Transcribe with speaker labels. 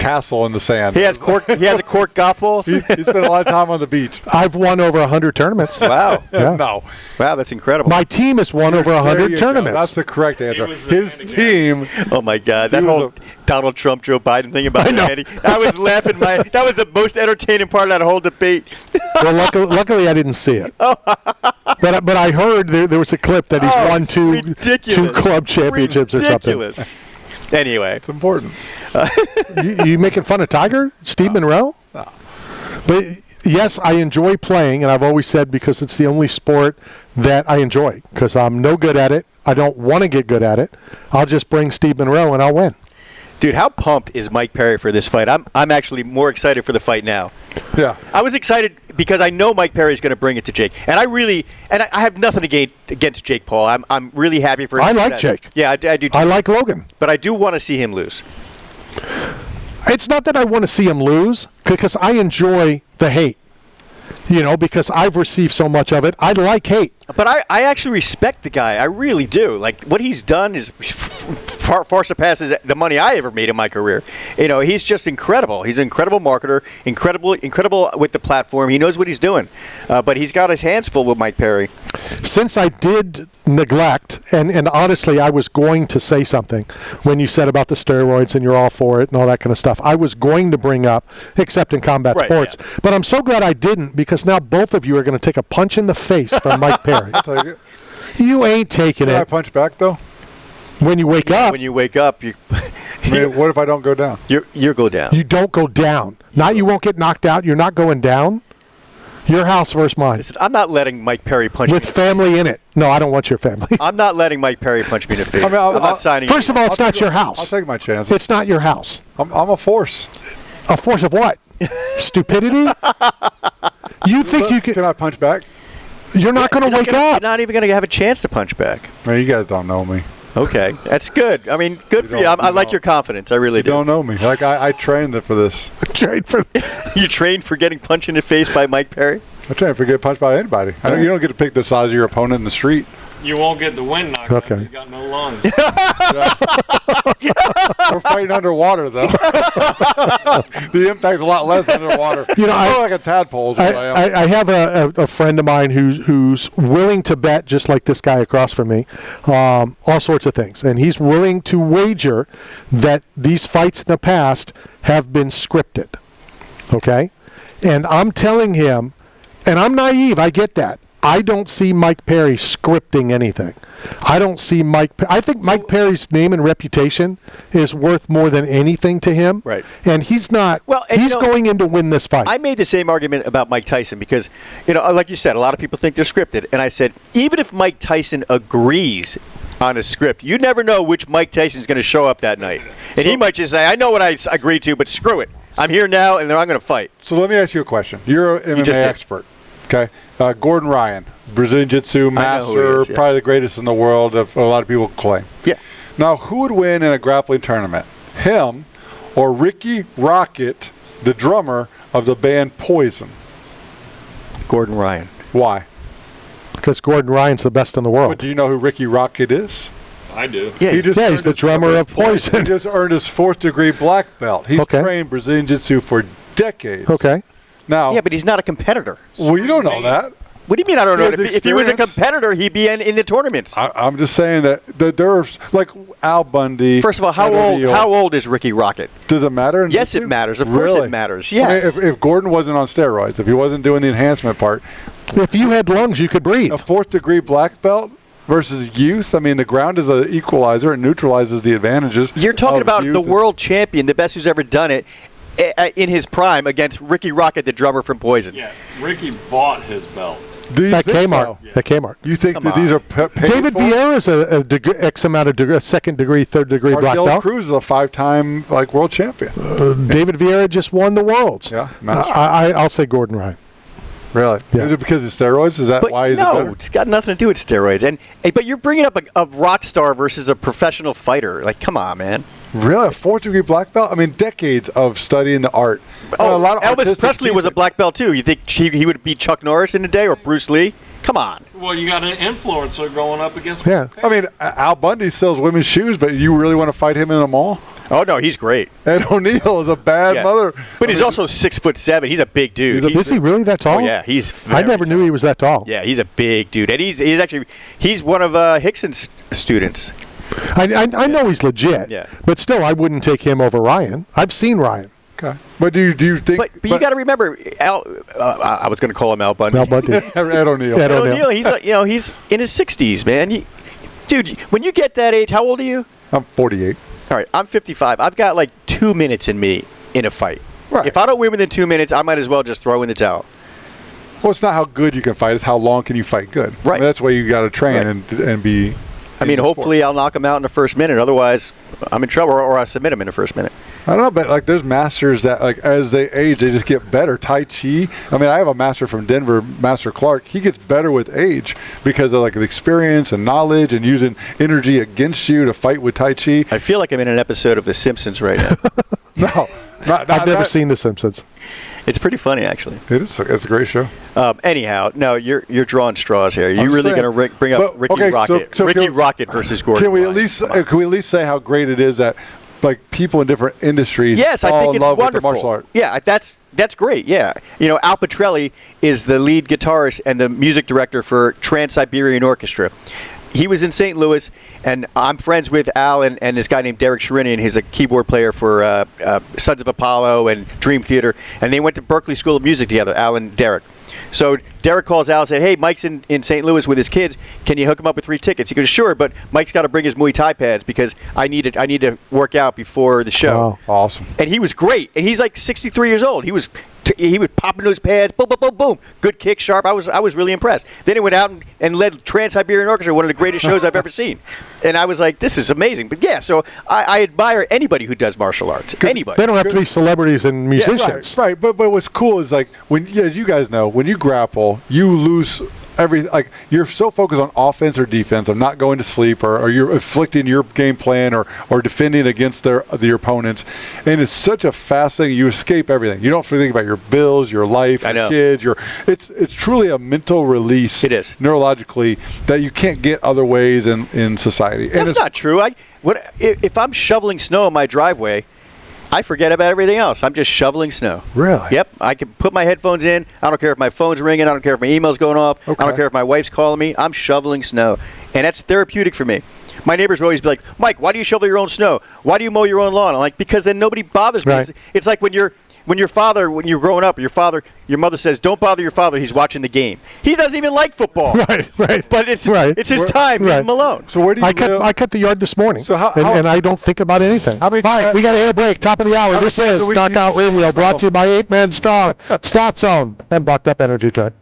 Speaker 1: castle in the sand.
Speaker 2: He has a cork golf ball.
Speaker 1: He spent a lot of time on the beach.
Speaker 3: I've won over 100 tournaments.
Speaker 2: Wow.
Speaker 3: Yeah.
Speaker 1: No.
Speaker 2: Wow, that's incredible.
Speaker 3: My team has won over 100 tournaments.
Speaker 1: That's the correct answer. His team.
Speaker 2: Oh my God, that whole Donald Trump, Joe Biden thing about Andy. I was laughing. That was the most entertaining part of that whole debate.
Speaker 3: Well, luckily I didn't see it. But I heard there was a clip that he's won two club championships or something.
Speaker 2: Anyway,
Speaker 1: it's important.
Speaker 3: You making fun of Tiger, Steve Monroe?
Speaker 1: No.
Speaker 3: But yes, I enjoy playing, and I've always said because it's the only sport that I enjoy. Because I'm no good at it. I don't want to get good at it. I'll just bring Steve Monroe and I'll win.
Speaker 2: Dude, how pumped is Mike Perry for this fight? I'm actually more excited for the fight now.
Speaker 1: Yeah.
Speaker 2: I was excited because I know Mike Perry is going to bring it to Jake. And I have nothing against Jake Paul. I'm really happy for him.
Speaker 3: I like Jake.
Speaker 2: Yeah, I do too.
Speaker 3: I like Logan.
Speaker 2: But I do want to see him lose.
Speaker 3: It's not that I want to see him lose, because I enjoy the hate. Because I've received so much of it. I like hate.
Speaker 2: But I actually respect the guy. I really do. Like, what he's done is far surpasses the money I ever made in my career. He's just incredible. He's an incredible marketer, incredible with the platform. He knows what he's doing. But he's got his hands full with Mike Perry.
Speaker 3: Since I did neglect, and honestly, I was going to say something when you said about the steroids and you're all for it and all that kind of stuff. I was going to bring up, except in combat sports. Yeah. But I'm so glad I didn't, because now both of you are going to take a punch in the face from Mike Perry.
Speaker 1: I'll take it.
Speaker 3: You ain't taking it.
Speaker 1: Can I punch back, though?
Speaker 3: When you wake up.
Speaker 2: When you wake up,
Speaker 1: what if I don't go down?
Speaker 2: You go down.
Speaker 3: You don't go down. Not you won't get knocked out. You're not going down. Your house versus mine.
Speaker 2: Listen, I'm not letting Mike Perry punch me.
Speaker 3: With family in it. No, I don't want your family.
Speaker 2: I'm not letting Mike Perry punch me in the face. I'm not signing.
Speaker 3: First of all, it's not your house.
Speaker 1: I'll take my chances.
Speaker 3: It's not your house.
Speaker 1: I'm a force.
Speaker 3: A force of what? Stupidity? You think you can...
Speaker 1: Can I punch back?
Speaker 3: You're not going to wake up.
Speaker 2: You're not even going to have a chance to punch back.
Speaker 1: Man, you guys don't know me.
Speaker 2: Okay, that's good. I mean, good for you. I like your confidence. I really do.
Speaker 1: You don't know me. Like, I trained for this.
Speaker 2: You trained for getting punched in the face by Mike Perry?
Speaker 1: I trained for getting punched by anybody. You don't get to pick the size of your opponent in the street.
Speaker 4: You won't get the wind knocked out. You got no lungs.
Speaker 1: We're fighting underwater, though. The impact's a lot less underwater. I'm like a tadpole.
Speaker 3: I have a friend of mine who's willing to bet, just like this guy across from me, all sorts of things. And he's willing to wager that these fights in the past have been scripted. Okay? And I'm telling him, and I'm naive, I get that. I don't see Mike Perry scripting anything. I don't see I think Mike Perry's name and reputation is worth more than anything to him.
Speaker 2: Right.
Speaker 3: And he's not. Well, he's going in to win this fight.
Speaker 2: I made the same argument about Mike Tyson because, like you said, a lot of people think they're scripted. And I said, even if Mike Tyson agrees on a script, you never know which Mike Tyson's going to show up that night. And he might just say, I know what I agreed to, but screw it. I'm here now, and I'm going to fight.
Speaker 1: So let me ask you a question. You're an MMA expert. Okay. Gordon Ryan, Brazilian Jiu-Jitsu master, probably the greatest in the world, a lot of people claim.
Speaker 2: Yeah.
Speaker 1: Now, who would win in a grappling tournament? Him or Ricky Rocket, the drummer of the band Poison?
Speaker 2: Gordon Ryan.
Speaker 1: Why?
Speaker 3: Because Gordon Ryan's the best in the world.
Speaker 1: But do you know who Ricky Rocket is?
Speaker 4: I do.
Speaker 3: Yeah, he's the drummer of Poison.
Speaker 1: He just earned his 4th degree black belt. He's trained Brazilian Jiu-Jitsu for decades.
Speaker 3: Okay.
Speaker 1: Now,
Speaker 2: yeah, but he's not a competitor.
Speaker 1: Well, you don't know that.
Speaker 2: What do you mean I don't know? If he was a competitor, he'd be in the tournaments.
Speaker 1: I'm just saying that there's like Al Bundy.
Speaker 2: First of all, how old is Ricky Rocket?
Speaker 1: Does it matter?
Speaker 2: Yes, it matters. Of course it matters. Yes.
Speaker 1: I mean, if Gordon wasn't on steroids, if he wasn't doing the enhancement part.
Speaker 3: If you had lungs, you could breathe.
Speaker 1: A 4th degree black belt versus youth. I mean, the ground is an equalizer. It neutralizes the advantages.
Speaker 2: You're talking about the world champion, the best who's ever done it, in his prime against Ricky Rocket, the drummer from Poison.
Speaker 4: Yeah, Ricky bought his belt.
Speaker 3: At Kmart.
Speaker 1: So?
Speaker 3: At Kmart.
Speaker 1: You think that these are paid
Speaker 3: David Vieira is a X amount of degree, 2nd degree, 3rd degree black belt.
Speaker 1: Cruz is a 5-time world champion.
Speaker 3: David Vieira just won the Worlds.
Speaker 1: Yeah,
Speaker 3: I'll say Gordon Ryan.
Speaker 1: Really?
Speaker 3: Yeah.
Speaker 1: Is it because of steroids? Is that why he's better?
Speaker 2: No, it's got nothing to do with steroids. But you're bringing up a rock star versus a professional fighter. Like, come on, man.
Speaker 1: Really? A 4th degree black belt? I mean, decades of studying the art.
Speaker 2: Oh, a lot of Elvis Presley was a black belt, too. You think he would beat Chuck Norris in a day or Bruce Lee? Come on.
Speaker 4: Well, you got an influencer going up against.
Speaker 3: Yeah.
Speaker 1: I mean, Al Bundy sells women's shoes, but you really want to fight him in a mall?
Speaker 2: Oh no, he's great.
Speaker 1: And O'Neal is a bad mother.
Speaker 2: But he's also 6'7". He's a big dude.
Speaker 3: Is he really that tall?
Speaker 2: Oh yeah, he's.
Speaker 3: I never knew he was that tall.
Speaker 2: Yeah, he's a big dude, and he's one of Hickson's students.
Speaker 3: I know he's legit.
Speaker 2: Yeah.
Speaker 3: But still, I wouldn't take him over Ryan. I've seen Ryan.
Speaker 1: Okay. But do you think?
Speaker 2: But you got to remember, Al. I was going to call him Al Bundy.
Speaker 3: Al Bundy.
Speaker 1: Ed O'Neal.
Speaker 3: Ed O'Neal.
Speaker 2: He's he's in his 60s, man. Dude, when you get that age, how old are you?
Speaker 1: I'm 48.
Speaker 2: All right, I'm 55. I've got like 2 minutes in me in a fight.
Speaker 1: Right.
Speaker 2: If I don't win within 2 minutes, I might as well just throw in the towel.
Speaker 1: Well, it's not how good you can fight; it's how long can you fight good.
Speaker 2: Right.
Speaker 1: I mean, that's why you got to train and be.
Speaker 2: I mean, hopefully I'll knock him out in the first minute. Otherwise, I'm in trouble, or I submit him in the first minute.
Speaker 1: I don't know, but like there's masters that like as they age, they just get better. Tai Chi. I mean, I have a master from Denver, Master Clark. He gets better with age because of like the experience and knowledge and using energy against you to fight with Tai Chi.
Speaker 2: I feel like I'm in an episode of The Simpsons right now.
Speaker 1: No,
Speaker 3: I've never seen The Simpsons.
Speaker 2: It's pretty funny, actually.
Speaker 1: It is. It's a great show.
Speaker 2: Anyhow, no, you're drawing straws here. You're really going to bring up Ricky Rocket.
Speaker 1: So
Speaker 2: Ricky Rocket versus Gordon.
Speaker 1: Can we at least say how great it is that like people in different industries
Speaker 2: yes,
Speaker 1: fall
Speaker 2: I think
Speaker 1: in
Speaker 2: it's
Speaker 1: love
Speaker 2: wonderful.
Speaker 1: with the martial art?
Speaker 2: Yeah, that's great. Yeah, Al Pitrelli is the lead guitarist and the music director for Trans-Siberian Orchestra. He was in St. Louis, and I'm friends with Al and this guy named Derek Sherinian. He's a keyboard player for Sons of Apollo and Dream Theater, and they went to Berklee School of Music together, Al and Derek. So Derek calls Al and said, hey, Mike's in St. Louis with his kids. Can you hook him up with 3 tickets? He goes, sure, but Mike's got to bring his Muay Thai pads because I need to work out before the show.
Speaker 3: Wow.
Speaker 1: Awesome.
Speaker 2: And he was great. And he's like 63 years old. He was popping those pads, boom, boom, boom, boom. Good kick, sharp. I was really impressed. Then he went out and led Trans-Siberian Orchestra, one of the greatest shows I've ever seen. And I was like, this is amazing. But yeah, so I admire anybody who does martial arts. Anybody.
Speaker 3: They don't have to be celebrities and musicians.
Speaker 1: Right. But what's cool is like as you guys know, when you grapple, you lose everything. Like you're so focused on offense or defense, of not going to sleep, or you're inflicting your game plan or defending against the opponents. And it's such a fast thing. You escape everything. You don't think about your bills, your life, your kids. It's truly a mental release.
Speaker 2: It is
Speaker 1: neurologically that you can't get other ways in society.
Speaker 2: That's not true. If I'm shoveling snow in my driveway, I forget about everything else. I'm just shoveling snow.
Speaker 1: Really?
Speaker 2: Yep. I can put my headphones in. I don't care if my phone's ringing. I don't care if my email's going off.
Speaker 1: Okay.
Speaker 2: I don't care if my wife's calling me. I'm shoveling snow. And that's therapeutic for me. My neighbors will always be like, Mike, why do you shovel your own snow? Why do you mow your own lawn? I'm like, because then nobody bothers me.
Speaker 3: Right.
Speaker 2: It's like when you're growing up, your mother says, don't bother your father. He's watching the game. He doesn't even like football.
Speaker 3: Right.
Speaker 2: But it's his time. Leave him alone.
Speaker 1: So where do you live?
Speaker 3: I cut the yard this morning,
Speaker 1: So how-
Speaker 3: and I don't think about anything. All right, we got a air break. Top of the hour. This is Knockout Radio, brought to you by 8 Men Strong, Stop Zone, and Bucked Up Energy Drink.